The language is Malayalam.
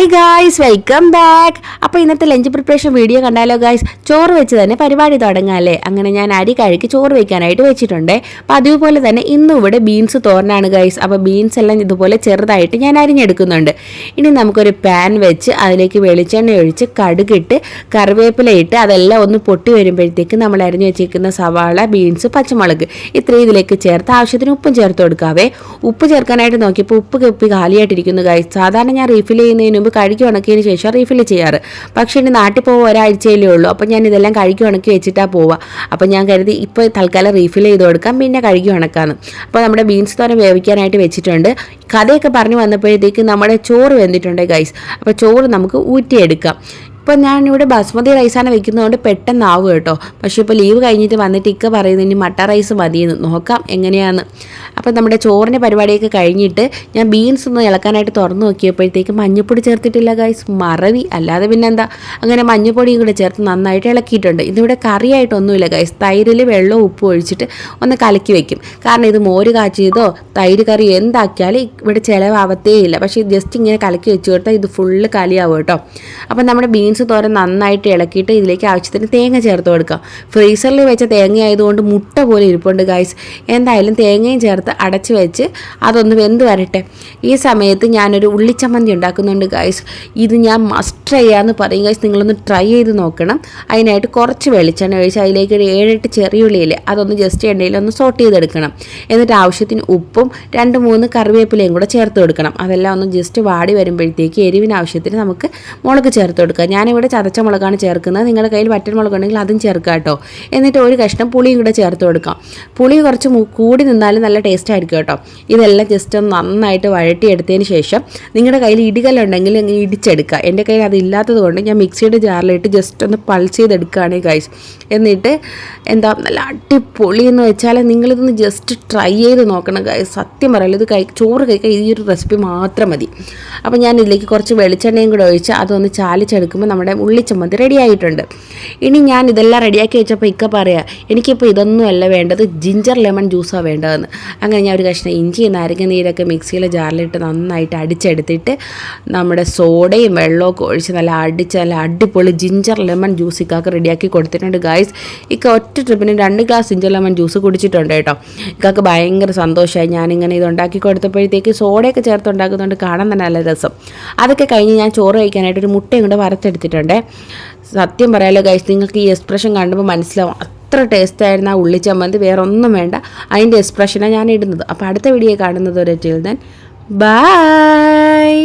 Hi guys, welcome back. അപ്പോൾ ഇന്നത്തെ ലഞ്ച് പ്രിപ്പറേഷൻ വീഡിയോ കണ്ടാലോ ഗായ്സ്. ചോറ് വെച്ച് തന്നെ പരിപാടി തുടങ്ങാമല്ലേ. അങ്ങനെ ഞാൻ അരി കഴുകി ചോറ് വയ്ക്കാനായിട്ട് വെച്ചിട്ടുണ്ട്. അപ്പോൾ അതുപോലെ തന്നെ ഇന്നും ഇവിടെ ബീൻസ് തോരനാണ് ഗായ്സ്. അപ്പോൾ ബീൻസ് എല്ലാം ഇതുപോലെ ചെറുതായിട്ട് ഞാൻ അരിഞ്ഞെടുക്കുന്നുണ്ട്. ഇനി നമുക്കൊരു പാൻ വെച്ച് അതിലേക്ക് വെളിച്ചെണ്ണ ഒഴിച്ച് കടുകിട്ട് കറിവേപ്പില ഇട്ട് അതെല്ലാം ഒന്ന് പൊട്ടി വരുമ്പോഴത്തേക്ക് നമ്മൾ അരിഞ്ഞു വെച്ചിരിക്കുന്ന സവാള, ബീൻസ്, പച്ചമുളക് ഇത്രയും ഇതിലേക്ക് ചേർത്ത് ആവശ്യത്തിന് ഉപ്പും ചേർത്ത് കൊടുക്കാവേ. ഉപ്പ് ചേർക്കാനായിട്ട് നോക്കിയപ്പോൾ ഉപ്പ് കാലിയായിട്ടിരിക്കുന്നു ഗായ്സ്. സാധാരണ ഞാൻ റീഫിൽ ചെയ്യുന്നതിന് മുമ്പ് കഴുകി ഉണക്കിയതിന് ശേഷം റീഫിൽ ചെയ്യാറ്. പക്ഷേ ഇനി നാട്ടിൽ പോകുക ഒരാഴ്ചയിലേ ഉള്ളൂ. അപ്പോൾ ഞാൻ ഇതെല്ലാം കഴുകി ഉണക്കി വെച്ചിട്ടാണ് പോവുക. അപ്പോൾ ഞാൻ കരുതി ഇപ്പോൾ തൽക്കാലം റീഫിൽ ചെയ്ത് കൊടുക്കാം, പിന്നെ കഴുകി ഉണക്കാമെന്ന്. അപ്പോൾ നമ്മുടെ ബീൻസ് തോരൻ വേവിക്കാനായിട്ട് വെച്ചിട്ടുണ്ട്. കഥയൊക്കെ പറഞ്ഞു വന്നപ്പോഴത്തേക്ക് നമ്മുടെ ചോറ് വെന്തിട്ടുണ്ട് ഗൈസ്. അപ്പോൾ ചോറ് നമുക്ക് ഊറ്റിയെടുക്കാം. ഇപ്പോൾ ഞാനിവിടെ ബസ്മതി റൈസാണ് വെക്കുന്നതുകൊണ്ട് പെട്ടെന്നാവും കേട്ടോ. പക്ഷേ ഇപ്പോൾ ലീവ് കഴിഞ്ഞിട്ട് വന്നിട്ട് ഇക്ക പറയുന്നത് ഇനി മട്ട റൈസ് മതിയെന്ന്. നോക്കാം എങ്ങനെയാണെന്ന്. അപ്പോൾ നമ്മുടെ ചോറിൻ്റെ പരിപാടിയൊക്കെ കഴിഞ്ഞിട്ട് ഞാൻ ബീൻസ് ഒന്ന് ഇളക്കാനായിട്ട് തുറന്നു നോക്കിയപ്പോഴത്തേക്ക് മഞ്ഞൾപ്പൊടി ചേർത്തിട്ടില്ല ഗൈസ്. മറവി, അല്ലാതെ പിന്നെ എന്താ. അങ്ങനെ മഞ്ഞൾപ്പൊടിയും കൂടെ ചേർത്ത് നന്നായിട്ട് ഇളക്കിയിട്ടുണ്ട്. ഇതിവിടെ കറിയായിട്ടൊന്നുമില്ല ഗൈസ്. തൈരിൽ വെള്ളവും ഉപ്പും ഒഴിച്ചിട്ട് ഒന്ന് കലക്കി വെക്കും. കാരണം ഇത് മോര് കാച്ചിയതോ തൈര് കറി എന്താക്കിയാലും ഇവിടെ ചിലവാവത്തേ ഇല്ല. പക്ഷേ ജസ്റ്റ് ഇങ്ങനെ കലക്കി വെച്ച് കൊടുത്താൽ ഇത് ഫുള്ള് കലിയാവും കേട്ടോ. അപ്പോൾ നമ്മുടെ ബീൻസ് തോരൻ നന്നായിട്ട് ഇളക്കിയിട്ട് ഇതിലേക്ക് ആവശ്യത്തിന് തേങ്ങ ചേർത്ത് കൊടുക്കാം. ഫ്രീസറിൽ വെച്ച തേങ്ങ ആയതുകൊണ്ട് മുട്ട പോലെ ഇരിപ്പുണ്ട് ഗൈസ്. എന്തായാലും തേങ്ങയും ചേർത്ത് അടച്ച് വെച്ച് അതൊന്ന് വെന്ത് വരട്ടെ. ഈ സമയത്ത് ഞാനൊരു ഉള്ളിച്ചമ്മന്തി ഉണ്ടാക്കുന്നുണ്ട് ഗൈസ്. ഇത് ഞാൻ മസ്റ്റ് ട്രൈ ചെയ്യാമെന്ന് പറയും ഗൈസ്. നിങ്ങളൊന്ന് ട്രൈ ചെയ്ത് നോക്കണം. അതിനായിട്ട് കുറച്ച് വെളിച്ചെണ്ണ ഒഴിച്ച് അതിലേക്ക് ഒരു 7-8 ചെറിയ ഉള്ളിയില്ലേ അതൊന്ന് ജസ്റ്റ് എണ്ണയിലൊന്ന് സോട്ട് ചെയ്തെടുക്കണം. എന്നിട്ട് ആവശ്യത്തിന് ഉപ്പും 2-3 കറിവേപ്പിലയും കൂടെ ചേർത്ത് കൊടുക്കണം. അതെല്ലാം ഒന്ന് ജസ്റ്റ് വാടി വരുമ്പോഴത്തേക്ക് എരിവിന് ആവശ്യത്തിന് നമുക്ക് മുളക് ചേർത്ത് കൊടുക്കാം. ഞാനിവിടെ ചതച്ച മുളകാണ് ചേർക്കുന്നത്. നിങ്ങളുടെ കയ്യിൽ വറ്റൽ മുളക് ഉണ്ടെങ്കിൽ അതും ചേർക്കാം കേട്ടോ. എന്നിട്ട് ഒരു കഷ്ണം പുളിയും കൂടെ ചേർത്ത് കൊടുക്കാം. പുളി കുറച്ച് കൂടി നിന്നാലും നല്ല ടേസ്റ്റ് ആയിരിക്കും കേട്ടോ. ഇതെല്ലാം ജസ്റ്റ് ഒന്ന് നന്നായിട്ട് വഴട്ടിയെടുത്തതിന് ശേഷം നിങ്ങളുടെ കയ്യിൽ ഇടികല്ലുണ്ടെങ്കിൽ ഇടിച്ചെടുക്കുക. എൻ്റെ കയ്യിൽ അതില്ലാത്തത് കൊണ്ട് ഞാൻ മിക്സിയുടെ ജാറിലിട്ട് ജസ്റ്റ് ഒന്ന് പൾസ് ചെയ്തെടുക്കുകയാണ് ഗൈസ്. എന്നിട്ട് എന്താ നല്ല അടിപൊളി എന്ന് വെച്ചാൽ നിങ്ങളിതൊന്ന് ജസ്റ്റ് ട്രൈ ചെയ്ത് നോക്കണം ഗൈസ്. സത്യം പറയല്ലോ, ഇത് ചോറ് കഴിക്കാൻ ഈ ഒരു റെസിപ്പി മാത്രം മതി. അപ്പോൾ ഞാൻ ഇതിലേക്ക് കുറച്ച് വെളിച്ചെണ്ണയും കൂടെ ഒഴിച്ച് അതൊന്ന് ചാലിച്ചെടുക്കുമ്പോൾ നമ്മുടെ ഉള്ളിച്ചമ്മന്തി റെഡി ആയിട്ടുണ്ട്. ഇനി ഞാൻ ഇതെല്ലാം റെഡിയാക്കി വെച്ചപ്പോൾ ഇക്ക പറയാം എനിക്കിപ്പോൾ ഇതൊന്നുമല്ല വേണ്ടത്, ജിഞ്ചർ ലെമൺ ജ്യൂസാണ് വേണ്ടതെന്ന്. അങ്ങനെ ഞാൻ ഒരു കഷ്ണം ഇഞ്ചി, നാരങ്ങ നീരൊക്കെ മിക്സിയിലെ ജാറിലിട്ട് നന്നായിട്ട് അടിച്ചെടുത്തിട്ട് നമ്മുടെ സോഡയും വെള്ളമൊക്കെ ഒഴിച്ച് നല്ല അടിപൊളി ജിഞ്ചർ ലെമൺ ജ്യൂസ് ഇക്കാക്ക് റെഡിയാക്കി കൊടുത്തിട്ടുണ്ട് ഗായ്സ്. ഇക്ക ഒറ്റ ട്രിപ്പിന് 2 ഗ്ലാസ് ജിഞ്ചർ ലെമൺ ജ്യൂസ് കുടിച്ചിട്ടുണ്ട് കേട്ടോ. ഇക്കാക്ക് ഭയങ്കര സന്തോഷമായി ഞാനിങ്ങനെ ഇതുണ്ടാക്കി കൊടുത്തപ്പോഴത്തേക്ക്. സോഡയൊക്കെ ചേർത്ത് ഉണ്ടാക്കുന്നതുകൊണ്ട് കാണാൻ തന്നെ നല്ല രസം. അതൊക്കെ കഴിഞ്ഞ് ഞാൻ ചോറ് കഴിക്കാനായിട്ട് ഒരു മുട്ടയും കൂടെ വറുത്തെടുത്തിട്ടുണ്ട്. സത്യം പറയാലോ ഗൈസ്, നിങ്ങൾക്ക് ഈ എക്സ്പ്രഷൻ കാണുമ്പോൾ മനസ്സിലാവും അത്ര ടേസ്റ്റ് ആയിരുന്നു ആ ഉള്ളിച്ചമ്മന്തി. വേറെ ഒന്നും വേണ്ട, അതിൻ്റെ എക്സ്പ്രഷനാണ് ഞാൻ ഇടുന്നത്. അപ്പോൾ അടുത്ത വീഡിയോ കാണുന്നത് വരെ ടിൽ ദെൻ ബൈ.